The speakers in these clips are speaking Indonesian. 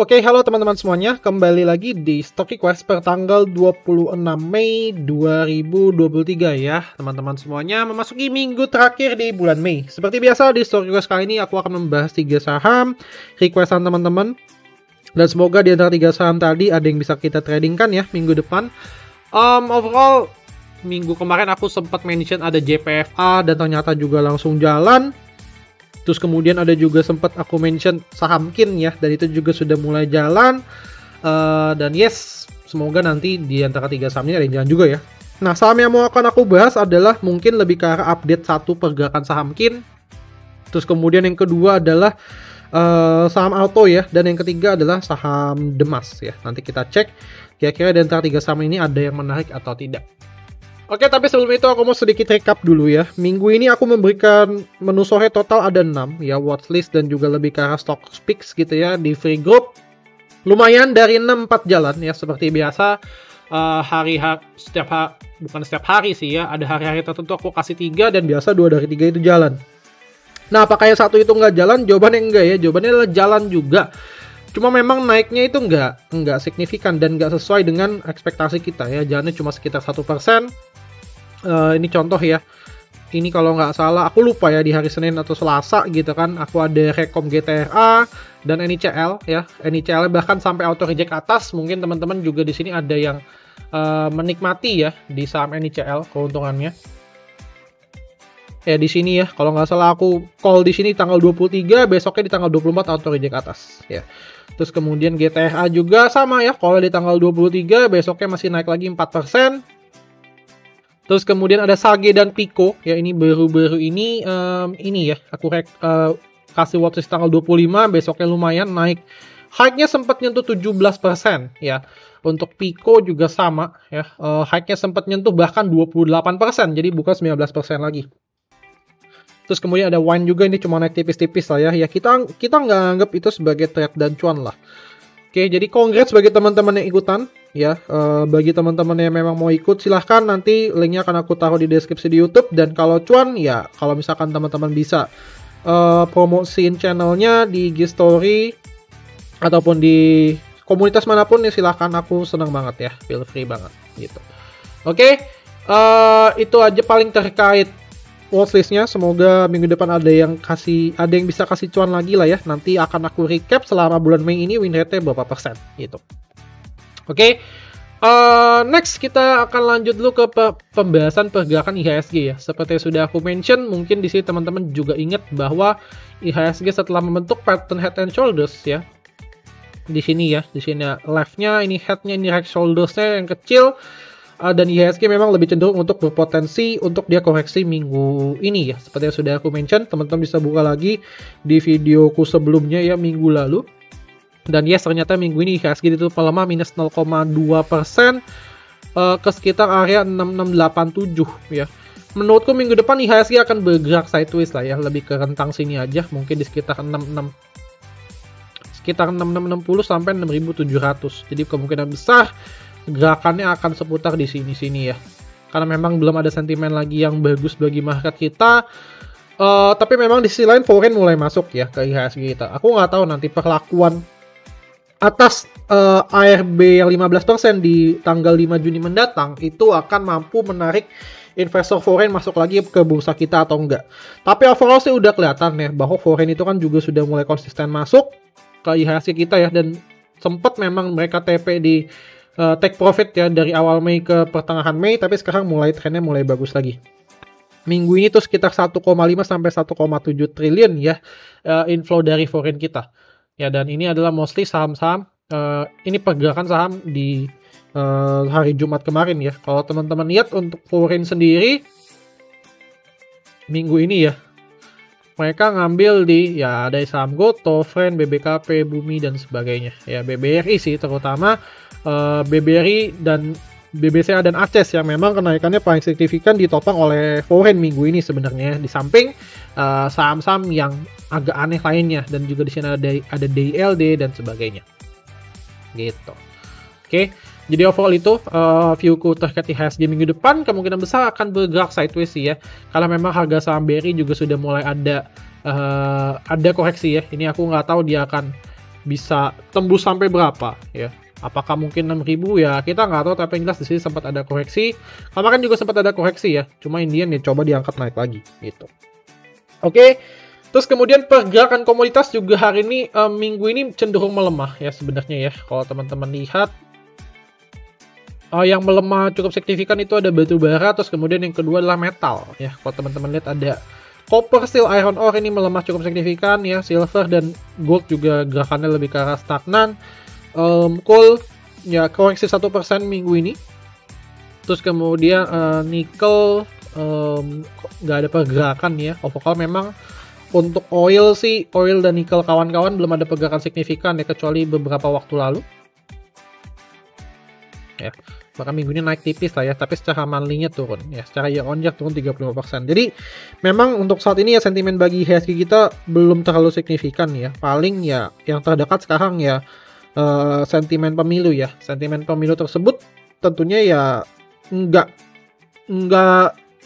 Oke, halo teman-teman semuanya, kembali lagi di Stock Request per tanggal 26 Mei 2023 ya. Teman-teman semuanya memasuki minggu terakhir di bulan Mei. Seperti biasa di Stock Request kali ini aku akan membahas 3 saham requestan teman-teman. Dan semoga di antara 3 saham tadi ada yang bisa kita tradingkan ya minggu depan. Overall, minggu kemarin aku sempat mention ada JPFA dan ternyata juga langsung jalan. Terus kemudian ada juga sempat aku mention saham KIN ya, dan itu juga sudah mulai jalan. Dan yes, semoga nanti di antara 3 saham ini ada yang jalan juga ya. Nah, saham yang mau akan aku bahas adalah mungkin lebih ke arah update satu pergerakan saham KIN. Terus kemudian yang kedua adalah saham auto ya, dan yang ketiga adalah saham Demas ya. Nanti kita cek kira-kira di antara 3 saham ini ada yang menarik atau tidak. Oke, tapi sebelum itu aku mau sedikit recap dulu ya. Minggu ini aku memberikan menu sore total ada 6 ya, watchlist dan juga lebih ke arah stock picks gitu ya di free group. Lumayan dari 6-4 jalan ya, seperti biasa. Bukan setiap hari sih ya, ada hari-hari tertentu aku kasih 3 dan biasa 2 dari 3 itu jalan. Nah, apakah yang satu itu nggak jalan? Jawabannya enggak ya, jawabannya adalah jalan juga. Cuma memang naiknya itu nggak signifikan dan nggak sesuai dengan ekspektasi kita ya. Jalannya cuma sekitar 1%. Ini contoh ya. Ini kalau nggak salah, aku lupa ya di hari Senin atau Selasa gitu kan. Aku ada rekom GTRA dan NICL ya. NICL bahkan sampai auto reject atas. Mungkin teman-teman juga di sini ada yang menikmati ya di saham NICL keuntungannya. Ya di sini ya, kalau nggak salah aku call di sini tanggal 23, besoknya di tanggal 24 auto reject atas ya. Terus kemudian GTRA juga sama ya, kalau di tanggal 23 besoknya masih naik lagi 4%. Terus kemudian ada Sage dan Pico ya, ini baru-baru ini ya aku kasih watchlist tanggal 25, besoknya lumayan naik. High-nya sempat nyentuh 17% ya. Untuk Pico juga sama ya. High-nya sempat nyentuh bahkan 28%, jadi bukan 19% lagi. Terus kemudian ada Wine juga, ini cuma naik tipis-tipis lah ya. Ya kita nggak anggap itu sebagai trade dan cuan lah. Oke, jadi congrats bagi teman-teman yang ikutan ya. Bagi teman-teman yang memang mau ikut silahkan, nanti linknya akan aku taruh di deskripsi di YouTube. Dan kalau cuan ya, kalau misalkan teman-teman bisa promosiin channelnya di IG Story ataupun di komunitas manapun ya, silahkan, aku senang banget ya, feel free banget gitu. Oke, itu aja paling terkait watchlistnya. Semoga minggu depan ada yang bisa kasih cuan lagi lah ya. Nanti akan aku recap selama bulan Mei ini win rate-nya berapa persen gitu. Oke, next kita akan lanjut dulu ke pembahasan pergerakan IHSG ya. Seperti yang sudah aku mention, mungkin di sini teman-teman juga ingat bahwa IHSG setelah membentuk pattern head and shoulders ya. Di sini ya, di sini left-nya ini head-nya, ini right shoulders-nya yang kecil. Dan IHSG memang lebih cenderung untuk berpotensi untuk dia koreksi minggu ini ya. Seperti yang sudah aku mention, teman-teman bisa buka lagi di videoku sebelumnya ya, minggu lalu. Dan yes, ternyata minggu ini IHSG ditutup melemah minus 0,2% ke sekitar area 6687 ya. Menurutku minggu depan IHSG akan bergerak sideways lah ya, lebih ke rentang sini aja, mungkin di sekitar 6660 sampai 6700. Jadi kemungkinan besar gerakannya akan seputar di sini-sini ya. Karena memang belum ada sentimen lagi yang bagus bagi market kita. Tapi memang di sisi lain foreign mulai masuk ya ke IHSG kita. Aku nggak tahu nanti perlakuan atas ARB yang 15% di tanggal 5 Juni mendatang itu akan mampu menarik investor foreign masuk lagi ke bursa kita atau enggak. Tapi overall sih udah kelihatan ya bahwa foreign itu kan juga sudah mulai konsisten masuk ke IHSG kita ya, dan sempat memang mereka TP di take profit ya dari awal Mei ke pertengahan Mei, tapi sekarang trennya mulai bagus lagi. Minggu ini tuh sekitar 1,5 sampai 1,7 triliun ya inflow dari foreign kita. Ya, dan ini adalah mostly saham-saham ini pergerakan saham di hari Jumat kemarin ya. Kalau teman-teman lihat untuk foreign sendiri minggu ini ya, mereka ngambil di ya ada saham Goto, Friend, BBKP, Bumi dan sebagainya. Ya, BBRI sih terutama, BBRI dan BBCA dan Aces yang memang kenaikannya paling signifikan ditopang oleh foreign minggu ini sebenarnya, di samping saham-saham yang agak aneh lainnya, dan juga di sini ada DILD dan sebagainya. Gitu. Oke, jadi overall itu viewku terkait IHSG minggu depan kemungkinan besar akan bergerak sideways sih ya. Karena memang harga saham BRI juga sudah mulai ada koreksi ya. Ini aku nggak tahu dia akan bisa tembus sampai berapa ya. Apakah mungkin 6.000 ya, kita nggak tahu, tapi yang jelas di sini sempat ada koreksi. Kemarin juga sempat ada koreksi ya, cuma Indian ya coba diangkat naik lagi gitu. Oke. Terus kemudian pergerakan komoditas juga hari ini minggu ini cenderung melemah ya sebenarnya ya. Kalau teman-teman lihat yang melemah cukup signifikan itu ada batu bara, terus kemudian yang kedua adalah metal ya. Kalau teman-teman lihat ada copper, steel, iron ore ini melemah cukup signifikan ya. Silver dan gold juga gerakannya lebih ke arah stagnan. Coal ya koreksi 1% minggu ini. Terus kemudian nikel nggak ada pergerakan ya. Overall memang untuk oil sih, oil dan nikel kawan-kawan belum ada pergerakan signifikan ya, kecuali beberapa waktu lalu. Ya, bahkan minggu ini naik tipis lah ya, tapi secara monthly-nya turun ya, secara year on year turun 35%. Jadi memang untuk saat ini ya sentimen bagi IHSG kita belum terlalu signifikan ya. Paling ya yang terdekat sekarang ya sentimen pemilu ya. Sentimen pemilu tersebut tentunya ya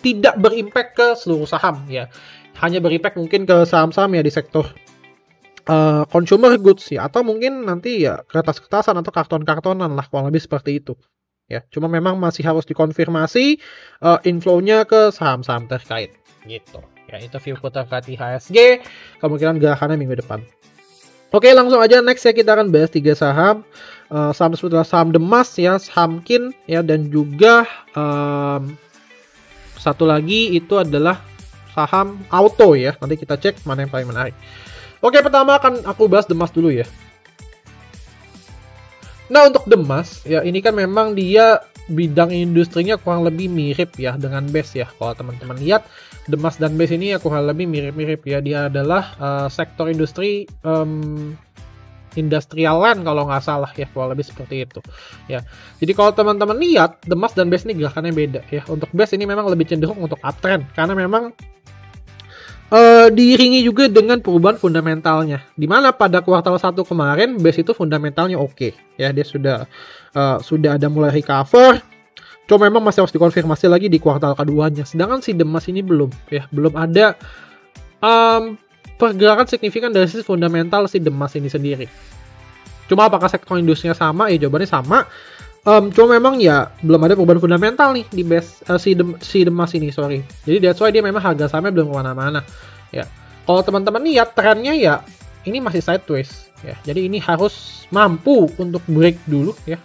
tidak berimpact ke seluruh saham ya. Hanya berimpact mungkin ke saham-saham ya di sektor consumer goods ya, atau mungkin nanti ya kertas-kertasan atau karton-kartonan lah, kurang lebih seperti itu ya. Cuma memang masih harus dikonfirmasi inflow-nya ke saham-saham terkait gitu ya. Itu view terkait IHSG, kemungkinan gerakannya minggu depan. Oke, langsung aja next ya, kita akan bahas 3 saham. Saham tersebut adalah saham Demas ya, Hamkin ya, dan juga satu lagi itu adalah saham auto ya. Nanti kita cek mana yang paling menarik. Oke, pertama akan aku bahas Demas dulu ya. Nah, untuk Demas ya, ini kan memang dia bidang industrinya kurang lebih mirip ya dengan BES ya. Kalau teman-teman lihat Demas dan BES ini ya kurang lebih mirip-mirip ya. Dia adalah sektor industri industrial land kalau nggak salah ya, kurang lebih seperti itu ya. Jadi kalau teman-teman lihat Demas dan BES ini gerakannya beda ya. Untuk BES ini memang lebih cenderung untuk uptrend karena memang diiringi juga dengan perubahan fundamentalnya, dimana pada kuartal 1 kemarin BES itu fundamentalnya oke ya, dia sudah ada mulai recover, cuma memang masih harus dikonfirmasi lagi di kuartal keduanya. Sedangkan si Demas ini belum ada pergerakan signifikan dari sisi fundamental si Demas ini sendiri. Cuma apakah sektor industrinya sama? Ya jawabannya sama. Cuma memang ya belum ada perubahan fundamental nih di BES si Demas ini, sorry. Jadi that's why dia memang harga sahamnya belum kemana-mana ya. Kalau teman-teman lihat trennya ya ini masih sideways ya. Jadi ini harus mampu untuk break dulu ya.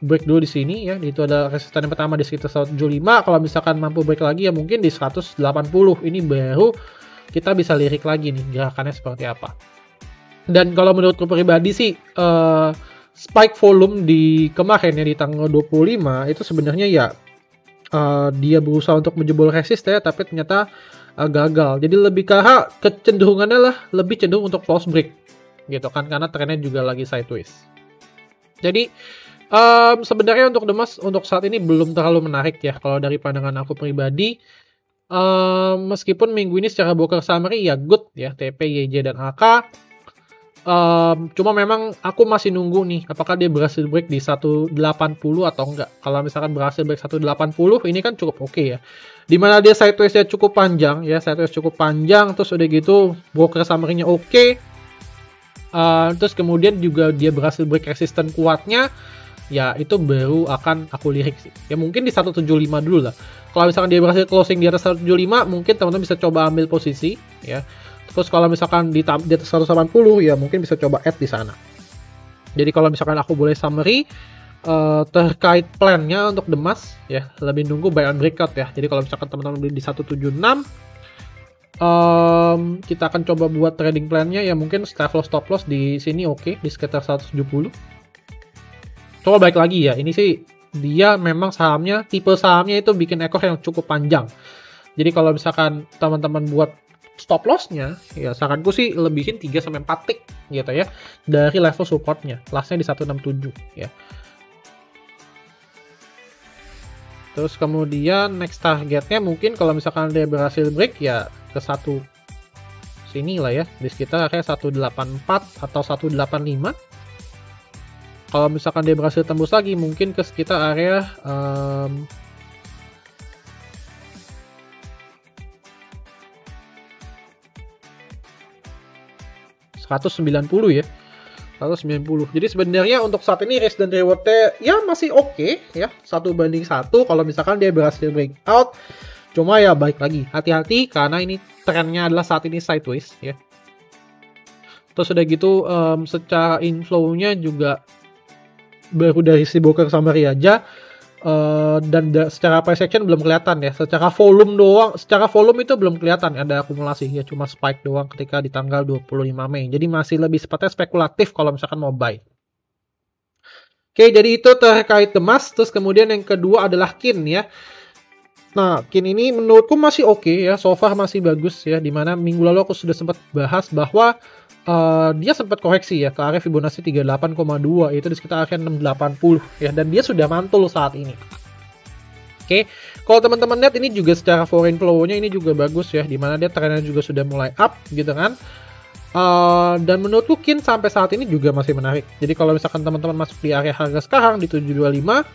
Break dulu di sini ya. Itu ada resisten yang pertama di sekitar 175. Kalau misalkan mampu break lagi ya mungkin di 180. Ini baru kita bisa lirik lagi nih gerakannya seperti apa. Dan kalau menurutku pribadi sih spike volume di kemarin ya di tanggal 25 itu sebenarnya ya dia berusaha untuk menjebol resisten ya, tapi ternyata gagal. Jadi lebih kecenderungannya lah lebih cenderung untuk false break gitu kan, karena trennya juga lagi sideways. Jadi sebenarnya untuk Demas untuk saat ini belum terlalu menarik ya kalau dari pandangan aku pribadi. Meskipun minggu ini secara broker summary ya good ya, TP, YJ dan AK. Cuma memang aku masih nunggu nih apakah dia berhasil break di 180 atau enggak. Kalau misalkan berhasil break 180 ini kan cukup oke ya. Dimana dia sideways-nya cukup panjang ya, terus udah gitu broker summary-nya oke. Terus kemudian juga dia berhasil break resisten kuatnya, ya itu baru akan aku lirik sih. Ya mungkin di 175 dulu lah. Kalau misalkan dia berhasil closing di atas 175, mungkin teman-teman bisa coba ambil posisi ya. Terus kalau misalkan di atas 180 ya mungkin bisa coba add di sana. Jadi kalau misalkan aku boleh summary terkait plannya untuk Demas ya, lebih nunggu buy on breakout ya. Jadi kalau misalkan teman-teman beli di 176, kita akan coba buat trading plannya ya, mungkin stop loss di sini oke, di sekitar 170. Coba balik lagi ya, ini sih dia memang sahamnya, tipe sahamnya itu bikin ekor yang cukup panjang. Jadi kalau misalkan teman-teman buat stop loss-nya, ya saranku sih lebihin 3-4 tick gitu ya, dari level supportnya, lastnya di 167 ya. Terus kemudian next targetnya mungkin kalau misalkan dia berhasil break ya ke satu sini lah ya, di sekitar area 184 atau 185. Kalau misalkan dia berhasil tembus lagi mungkin ke sekitar area 190 ya. 190. Jadi sebenarnya untuk saat ini risk dan rewardnya ya masih oke ya, 1:1 kalau misalkan dia berhasil breakout. Cuma ya balik lagi, hati-hati karena ini trennya adalah saat ini sideways ya. Terus udah gitu secara inflow-nya juga baru dari si broker summary aja. Dan secara price action belum kelihatan ya. Secara volume itu belum kelihatan ada akumulasi ya, cuma spike doang ketika di tanggal 25 Mei. Jadi masih lebih sepatutnya spekulatif kalau misalkan mau buy. Oke, jadi itu terkait emas. Terus kemudian yang kedua adalah KIN ya. Nah, KIN ini menurutku masih oke ya, so far masih bagus ya. Dimana minggu lalu aku sudah sempat bahas bahwa dia sempat koreksi ya ke area Fibonacci 38,2, itu di sekitar area 680 ya, dan dia sudah mantul saat ini. Oke, kalau teman-teman lihat ini juga secara foreign flow-nya ini juga bagus ya, dimana dia trennya juga sudah mulai up gitu kan. Dan menurutku KIN sampai saat ini juga masih menarik. Jadi kalau misalkan teman-teman masuk di area harga sekarang di 725,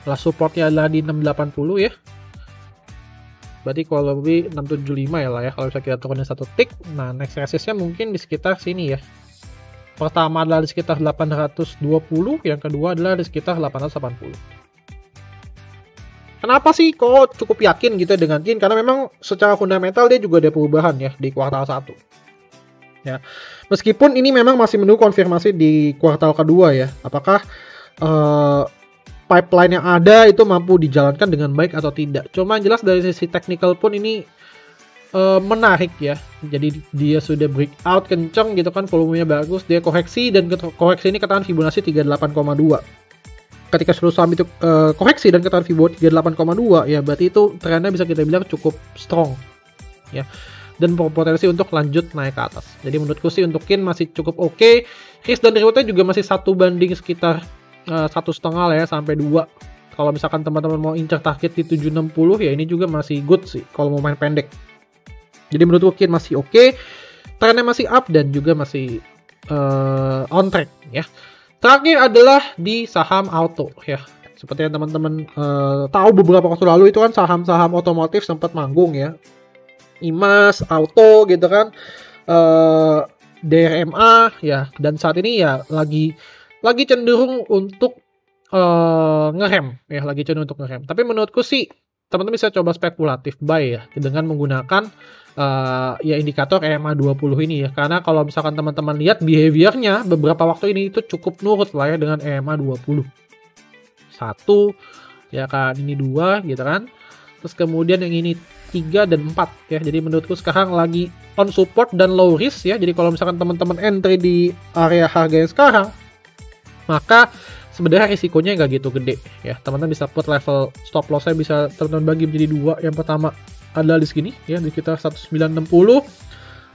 lah supportnya adalah di 680 ya. Berarti kalau lebih 675 ya lah ya, kalau bisa kita turunin satu tick. Nah, next resistnya mungkin di sekitar sini ya. Pertama adalah di sekitar 820, yang kedua adalah di sekitar 880. Kenapa sih kok cukup yakin gitu dengan KIN? Karena memang secara fundamental dia juga ada perubahan ya di kuartal 1. Ya. Meskipun ini memang masih menunggu konfirmasi di kuartal kedua ya. Apakah pipeline yang ada itu mampu dijalankan dengan baik atau tidak. Cuma jelas dari sisi technical pun ini menarik ya. Jadi dia sudah breakout kenceng gitu kan, volumenya bagus, dia koreksi, dan koreksi ini katakan Fibonacci 38,2. Ketika seluruh saham itu koreksi dan katakan Fibonacci 38,2 ya, berarti itu trennya bisa kita bilang cukup strong ya. Dan berpotensi untuk lanjut naik ke atas. Jadi menurutku sih untuk KIN masih cukup oke. Risk dan rewardnya juga masih 1 banding sekitar 1,5 lah ya, sampai 2. Kalau misalkan teman-teman mau incer target di 760 ya, ini juga masih good sih kalau mau main pendek. Jadi menurutku KIN masih oke, trennya masih up dan juga masih on track ya. Terakhir adalah di saham auto ya. Seperti yang teman-teman tahu beberapa waktu lalu itu kan saham-saham otomotif sempat manggung ya. IMAS, Auto gitu kan, DRMA ya, dan saat ini ya lagi cenderung untuk ngerem ya, lagi cenderung untuk ngerem. Tapi menurutku sih teman-teman bisa coba spekulatif buy ya dengan menggunakan ya indikator EMA 20 ini ya, karena kalau misalkan teman-teman lihat behaviornya beberapa waktu ini itu cukup nurut lah ya dengan EMA 20. 1 ya kan, ini 2 gitu kan. Terus kemudian yang ini 3 dan 4 ya. Jadi menurutku sekarang lagi on support dan low risk ya. Jadi kalau misalkan teman-teman entry di area harga yang sekarang, maka sebenarnya risikonya nggak gitu gede ya. Teman-teman bisa put level stop loss-nya bisa teman-teman bagi menjadi 2. Yang pertama adalah di sini ya, di sekitar 1960.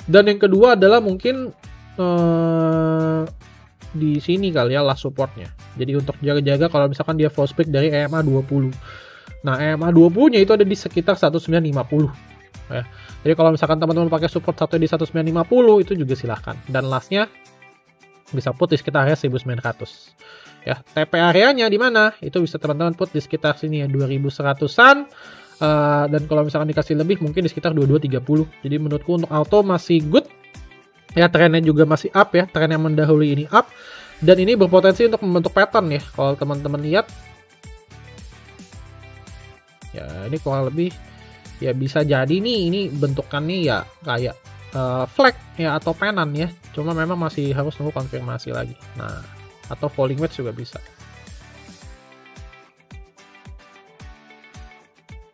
Dan yang kedua adalah mungkin di sini kali ya lah supportnya. Jadi untuk jaga-jaga kalau misalkan dia false break dari EMA 20. Nah, EMA 20-nya itu ada di sekitar 1950 ya. Jadi kalau misalkan teman-teman pakai support satu di 1950 itu juga silahkan. Dan lastnya bisa put di sekitar area 1900 ya. TP areanya di mana? Itu bisa teman-teman put di sekitar sini ya, 2100-an. Dan kalau misalkan dikasih lebih mungkin di sekitar 2230. Jadi menurutku untuk auto masih good ya, trennya juga masih up ya, tren yang mendahului ini up, dan ini berpotensi untuk membentuk pattern ya. Kalau teman-teman lihat ya, ini kurang lebih ya bisa jadi nih ini bentukannya ya kayak flag ya atau penan ya, cuma memang masih harus nunggu konfirmasi lagi. Nah, atau falling wedge juga bisa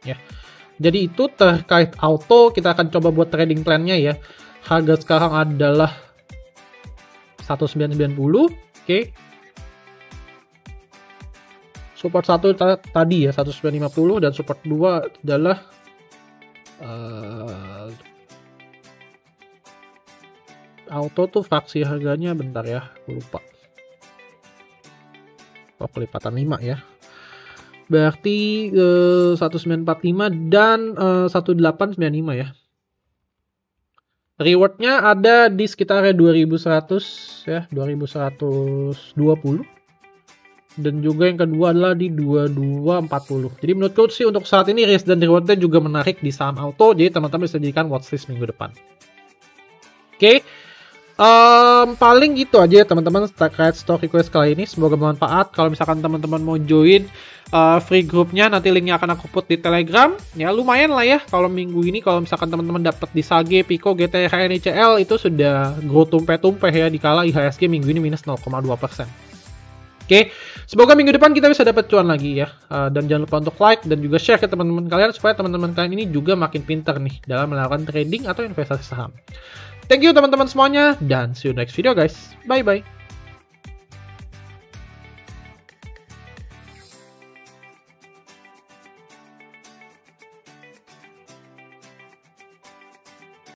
ya. Jadi itu terkait auto. Kita akan coba buat trading plan-nya ya. Harga sekarang adalah 1990, oke. Support 1 tadi ya 1950, dan support 2 adalah auto tuh fraksi harganya bentar ya, aku lupa. Oh, kelipatan 5 ya. Berarti 1945 dan 1895 ya. Rewardnya ada di sekitar 2100 ya, 2120. Dan juga yang kedua adalah di 2240. Jadi menurutku sih untuk saat ini risk dan rewardnya juga menarik di saham auto. Jadi teman-teman bisa jadikan watchlist minggu depan. Oke. Paling gitu aja ya teman-teman terkait stock request kali ini. Semoga bermanfaat. Kalau misalkan teman-teman mau join free groupnya, nanti linknya akan aku put di Telegram. Ya lumayan lah ya kalau minggu ini, kalau misalkan teman-teman dapat di Sage, Pico, GTH, NICL itu sudah grow tumpeh-tumpeh ya, dikala IHSG minggu ini minus 0,2%. Oke, semoga minggu depan kita bisa dapat cuan lagi ya. Dan jangan lupa untuk like dan juga share ke teman-teman kalian supaya teman-teman kalian ini juga makin pintar nih dalam melakukan trading atau investasi saham. Thank you teman-teman semuanya, dan see you next video guys. Bye-bye.